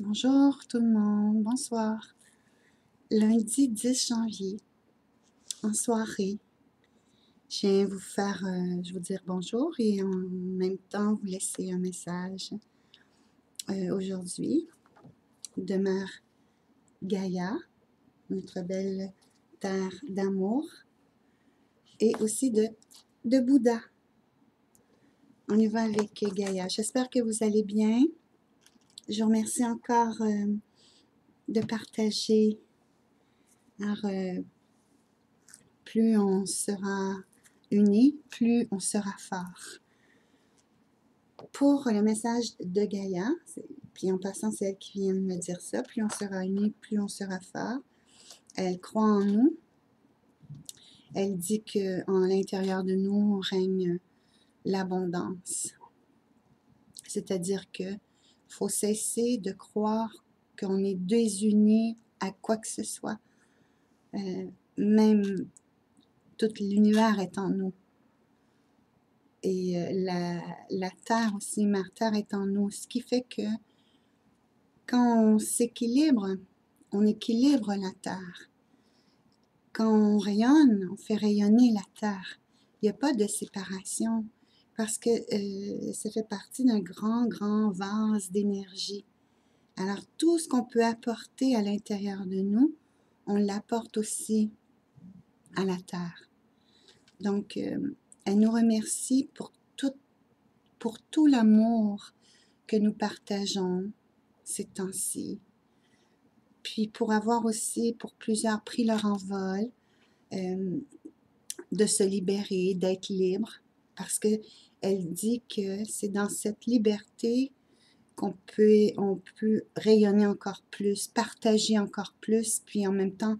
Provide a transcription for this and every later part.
Bonjour tout le monde, bonsoir. Lundi 10 janvier, en soirée, je viens vous faire, je vous dire bonjour et en même temps vous laisser un message aujourd'hui de Mère Gaïa, notre belle terre d'amour, et aussi de Bouddha. On y va avec Gaïa. J'espère que vous allez bien. Je vous remercie encore de partager. Alors, plus on sera unis, plus on sera fort. Pour le message de Gaïa, puis en passant, c'est elle qui vient de me dire ça, plus on sera unis, plus on sera fort. Elle croit en nous. Elle dit qu'en l'intérieur de nous règne l'abondance. C'est-à-dire qu'il faut cesser de croire qu'on est désunis à quoi que ce soit. Même tout l'univers est en nous. Et la Terre aussi, Mère Terre est en nous. Ce qui fait que quand on s'équilibre, on équilibre la Terre. Quand on rayonne, on fait rayonner la Terre. Il n'y a pas de séparation parce que ça fait partie d'un grand, grand vase d'énergie. Alors, tout ce qu'on peut apporter à l'intérieur de nous, on l'apporte aussi à la Terre. Donc, elle nous remercie pour tout l'amour que nous partageons ces temps-ci. Puis pour avoir aussi, pour plusieurs, pris leur envol, de se libérer, d'être libre, parce qu'elle dit que c'est dans cette liberté on peut rayonner encore plus, partager encore plus, puis en même temps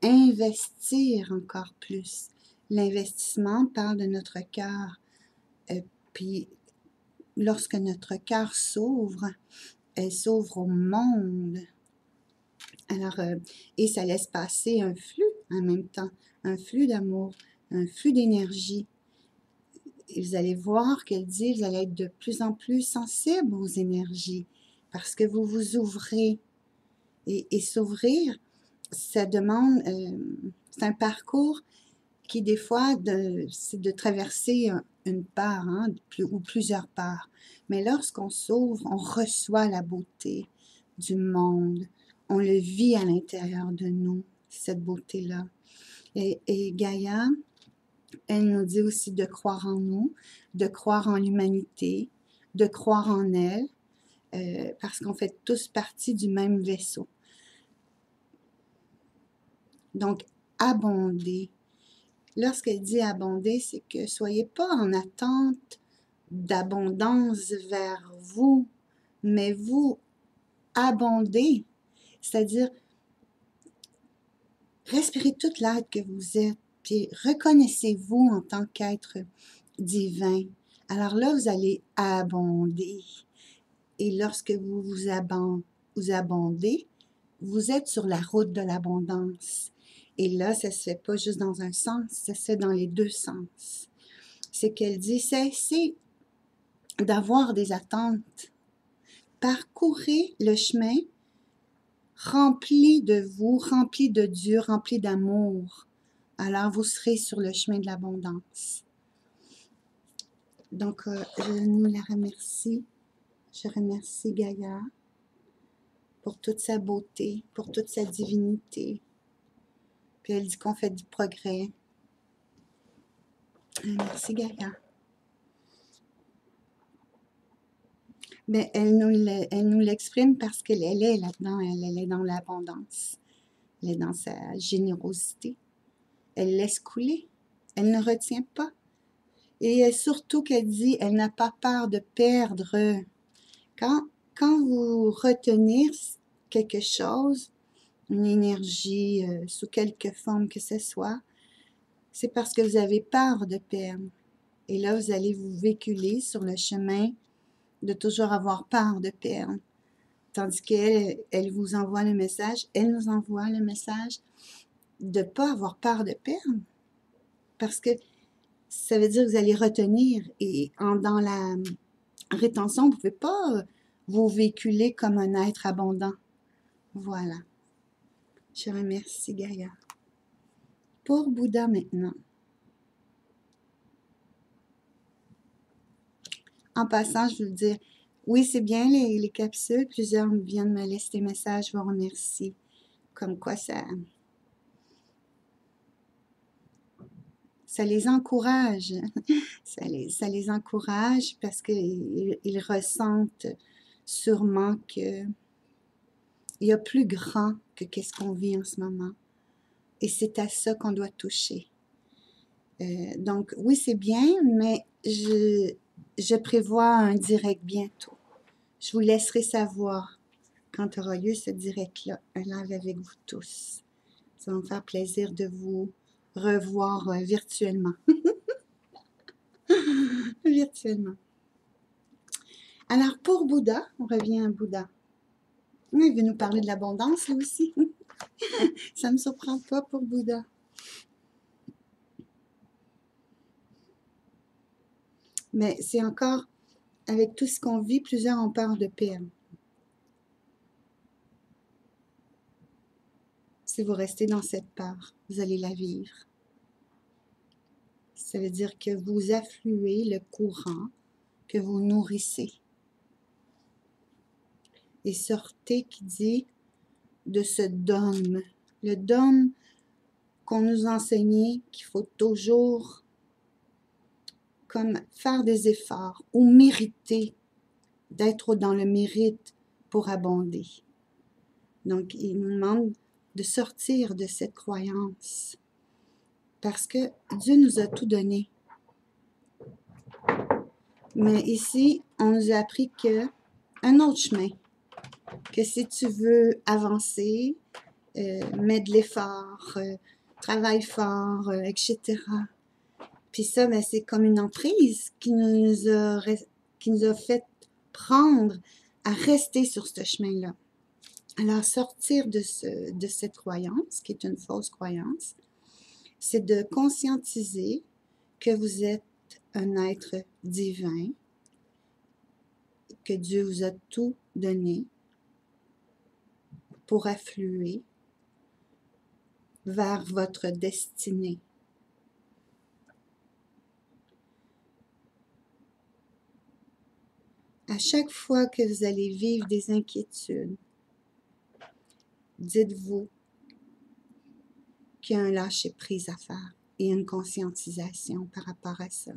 investir encore plus. L'investissement parle de notre cœur, puis lorsque notre cœur s'ouvre, elle s'ouvre au monde. Alors, et ça laisse passer un flux en même temps, un flux d'amour, un flux d'énergie. Et vous allez voir qu'elle dit, vous allez être de plus en plus sensible aux énergies parce que vous vous ouvrez. Et s'ouvrir, ça demande, c'est un parcours qui des fois, c'est de traverser une part ou plusieurs parts. Mais lorsqu'on s'ouvre, on reçoit la beauté du monde. On le vit à l'intérieur de nous, cette beauté-là. Et Gaïa, elle nous dit aussi de croire en nous, de croire en l'humanité, de croire en elle, parce qu'on fait tous partie du même vaisseau. Donc, abonder. Lorsqu'elle dit abonder, c'est que soyez pas en attente d'abondance vers vous, mais vous abondez. C'est-à-dire, respirez toute l'être que vous êtes, puis reconnaissez-vous en tant qu'être divin. Alors là, vous allez abonder. Et lorsque vous abondez, vous êtes sur la route de l'abondance. Et là, ça ne se fait pas juste dans un sens, ça se fait dans les deux sens. C'est qu'elle dit, cessez d'avoir des attentes. Parcourez le chemin rempli de vous, rempli de Dieu, rempli d'amour. Alors, vous serez sur le chemin de l'abondance. Donc, je nous la remercie. Je remercie Gaïa pour toute sa beauté, pour toute sa divinité. Puis elle dit qu'on fait du progrès. Merci Gaïa. Mais elle nous l'exprime parce qu'elle est là-dedans, elle est dans l'abondance. Elle est dans sa générosité. Elle laisse couler. Elle ne retient pas. Et surtout qu'elle dit, elle n'a pas peur de perdre. Quand vous retenez quelque chose, une énergie, sous quelque forme que ce soit, c'est parce que vous avez peur de perdre. Et là, vous allez vous véhiculer sur le chemin de toujours avoir peur de perdre. Tandis qu'elle, elle vous envoie le message, elle nous envoie le message de ne pas avoir peur de perdre. Parce que ça veut dire que vous allez retenir. Et dans la rétention, vous ne pouvez pas vous véhiculez comme un être abondant. Voilà. Je remercie Gaïa. Pour Bouddha maintenant. En passant, je veux dire, oui, c'est bien les capsules. Plusieurs viennent me laisser des messages. Je vous remercie. Comme quoi ça les encourage. Ça les encourage parce qu'ils ressentent sûrement qu'il y a plus grand que qu'est-ce qu'on vit en ce moment. Et c'est à ça qu'on doit toucher. Donc, oui, c'est bien, mais je prévois un direct bientôt. Je vous laisserai savoir quand aura lieu ce direct-là, un live avec vous tous. Ça va me faire plaisir de vous revoir virtuellement. Virtuellement. Alors, pour Bouddha, on revient à Bouddha. Il veut nous parler de l'abondance, lui aussi. Ça ne me surprend pas pour Bouddha. Mais c'est encore, avec tout ce qu'on vit, plusieurs ont peur de perdre. Si vous restez dans cette peur, vous allez la vivre. Ça veut dire que vous affluez le courant que vous nourrissez. Et sortez qui dit de ce dogme. Le dogme qu'on nous enseignait qu'il faut toujours comme faire des efforts ou mériter, d'être dans le mérite pour abonder. Donc, il nous demande de sortir de cette croyance parce que Dieu nous a tout donné. Mais ici, on nous a appris un autre chemin, que si tu veux avancer, mets de l'effort, travaille fort, etc. Puis ça, ben, c'est comme une emprise qui nous a fait prendre à rester sur ce chemin-là. Alors, sortir de cette croyance, qui est une fausse croyance, c'est de conscientiser que vous êtes un être divin, que Dieu vous a tout donné pour affluer vers votre destinée. À chaque fois que vous allez vivre des inquiétudes, dites-vous qu'il y a un lâcher-prise à faire et une conscientisation par rapport à ça.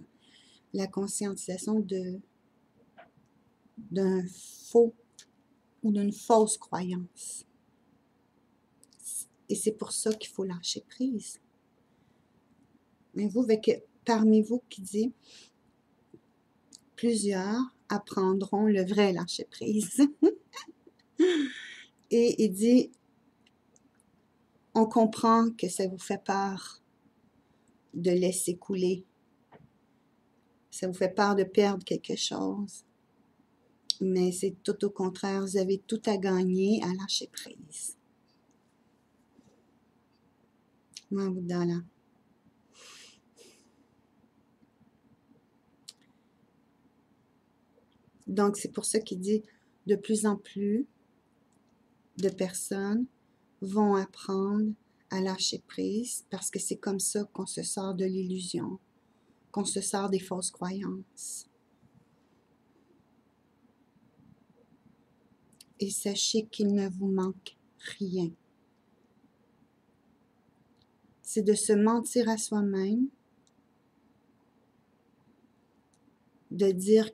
La conscientisation d'un faux ou d'une fausse croyance. Et c'est pour ça qu'il faut lâcher prise. Mais vous, parmi vous qui dit, plusieurs apprendront le vrai lâcher prise. Et il dit, on comprend que ça vous fait peur de laisser couler. Ça vous fait peur de perdre quelque chose. Mais c'est tout au contraire, vous avez tout à gagner à lâcher prise. Voilà. Donc, c'est pour ça qu'il dit de plus en plus de personnes vont apprendre à lâcher prise parce que c'est comme ça qu'on se sort de l'illusion, qu'on se sort des fausses croyances. Et sachez qu'il ne vous manque rien. C'est de se mentir à soi-même, de dire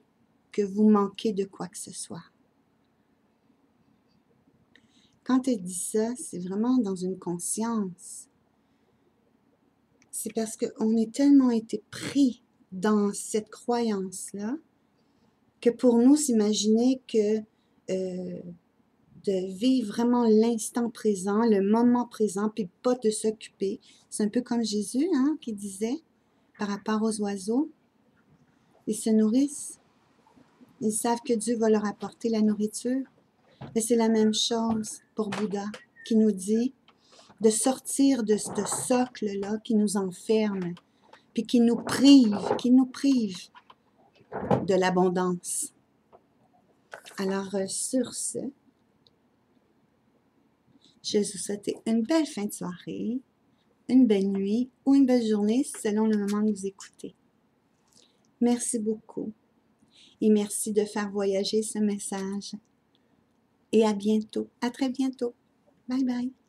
que vous manquez de quoi que ce soit. Quand elle dit ça, c'est vraiment dans une conscience. C'est parce qu'on est tellement été pris dans cette croyance-là que pour nous, s'imaginer que de vivre vraiment l'instant présent, le moment présent, puis pas de s'occuper. C'est un peu comme Jésus, hein, qui disait, par rapport aux oiseaux, ils se nourrissent. Ils savent que Dieu va leur apporter la nourriture. Et c'est la même chose pour Bouddha, qui nous dit de sortir de ce socle-là qui nous enferme, puis qui nous prive de l'abondance. Alors, sur ce, je vous souhaite une belle fin de soirée, une belle nuit ou une belle journée selon le moment que vous écoutez. Merci beaucoup et merci de faire voyager ce message. Et à bientôt, à très bientôt. Bye bye.